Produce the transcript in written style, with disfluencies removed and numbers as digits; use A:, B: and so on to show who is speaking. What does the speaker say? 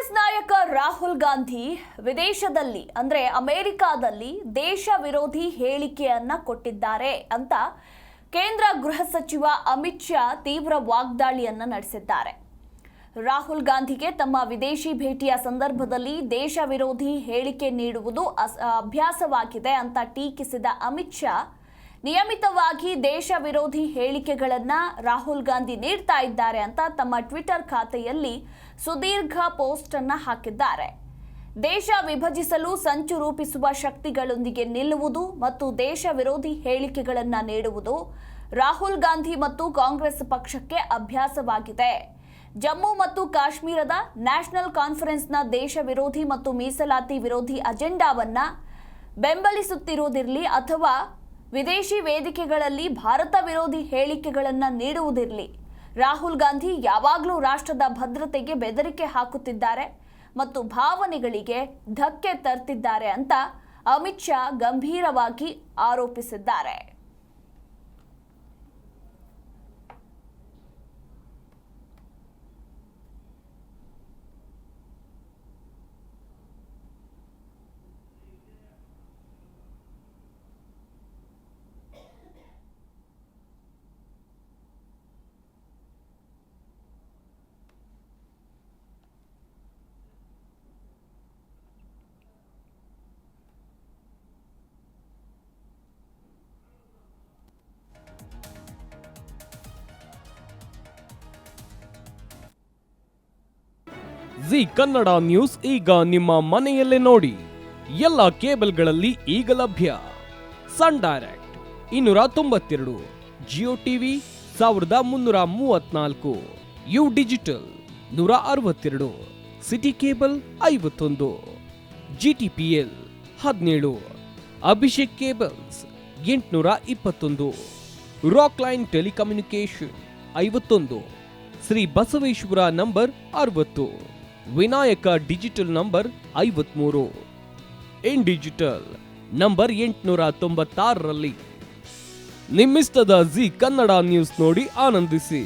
A: ಕಾಂಗ್ರೆಸ್ ನಾಯಕ ರಾಹುಲ್ ಗಾಂಧಿ ವಿದೇಶದಲ್ಲಿ ಅಂದ್ರೆ ಅಮೆರಿಕಾದಲ್ಲಿ ದೇಶ ವಿರೋಧಿ ಹೇಳಿಕೆಯನ್ನ ಕೊಟ್ಟಿದ್ದಾರೆ ಅಂತ ಕೇಂದ್ರ ಗೃಹ ಸಚಿವ ಅಮಿತ್ ಶಾ ತೀವ್ರ ವಾಗ್ದಾಳಿಯನ್ನ ನಡೆಸಿದ್ದಾರೆ. ರಾಹುಲ್ ಗಾಂಧಿಗೆ ತಮ್ಮ ವಿದೇಶಿ ಭೇಟಿಯ ಸಂದರ್ಭದಲ್ಲಿ ದೇಶ ವಿರೋಧಿ ಹೇಳಿಕೆ ನೀಡುವುದು ಅಭ್ಯಾಸವಾಗಿದೆ ಅಂತ ಟೀಕಿಸಿದ ಅಮಿತ್ ಶಾ, ನಿಯಮಿತವಾಗಿ ದೇಶ ವಿರೋಧಿ ಹೇಳಿಕೆಗಳನ್ನ ರಾಹುಲ್ ಗಾಂಧಿ ನೀಡ್ತಾ ಇದ್ದಾರೆ ಅಂತ ತಮ್ಮ ಟ್ವಿಟರ್ ಖಾತೆಯಲ್ಲಿ ಸುದೀರ್ಘ ಪೋಸ್ಟ್ ಅನ್ನ ಹಾಕಿದ್ದಾರೆ. ದೇಶ ವಿಭಜಿಸಲು ಸಂಚು ರೂಪಿಸುವ ಶಕ್ತಿಗಳೊಂದಿಗೆ ನಿಲ್ಲುವುದು ಮತ್ತು ದೇಶ ವಿರೋಧಿ ಹೇಳಿಕೆಗಳನ್ನ ನೀಡುವುದು ರಾಹುಲ್ ಗಾಂಧಿ ಮತ್ತು ಕಾಂಗ್ರೆಸ್ ಪಕ್ಷಕ್ಕೆ ಅಭ್ಯಾಸವಾಗಿದೆ. ಜಮ್ಮು ಮತ್ತು ಕಾಶ್ಮೀರದ ನ್ಯಾಷನಲ್ ಕಾನ್ಫರೆನ್ಸ್ನ ದೇಶ ವಿರೋಧಿ ಮತ್ತು ಮೀಸಲಾತಿ ವಿರೋಧಿ ಅಜೆಂಡಾವನ್ನ ಬೆಂಬಲಿಸುತ್ತಿರುವುದಿರಲಿ ಅಥವಾ ವಿದೇಶಿ ವೇದಿಕೆಗಳಲ್ಲಿ ಭಾರತ ವಿರೋಧಿ ಹೇಳಿಕೆಗಳನ್ನು ನೀಡುವುದಿರಲಿ, ರಾಹುಲ್ ಗಾಂಧಿ ಯಾವಾಗಲೂ ರಾಷ್ಟ್ರದ ಭದ್ರತೆಗೆ ಬೆದರಿಕೆ ಹಾಕುತ್ತಿದ್ದಾರೆ ಮತ್ತು ಭಾವನೆಗಳಿಗೆ ಧಕ್ಕೆ ತರ್ತಿದ್ದಾರೆ ಅಂತ ಅಮಿತ್ ಶಾ ಗಂಭೀರವಾಗಿ ಆರೋಪಿಸಿದ್ದಾರೆ.
B: ಜಿ ಕನ್ನಡ ನ್ಯೂಸ್ ಈಗ ನಿಮ್ಮ ಮನೆಯಲ್ಲೇ ನೋಡಿ. ಎಲ್ಲ ಕೇಬಲ್ಗಳಲ್ಲಿ ಈಗ ಲಭ್ಯ. Sun Direct 292, Jio TV 1334, U digital 162, city cable 51, GTPL 17, Abhishek cables 821, rock line telecommunication 51, Shri Basaveshwara number 60, Vinayaka digital number 53, in digital number 896ರಲ್ಲಿ ನಿಮ್ಮಿಸ್ತದ ಜಿ ಕನ್ನಡ ನ್ಯೂಸ್ ನೋಡಿ ಆನಂದಿಸಿ.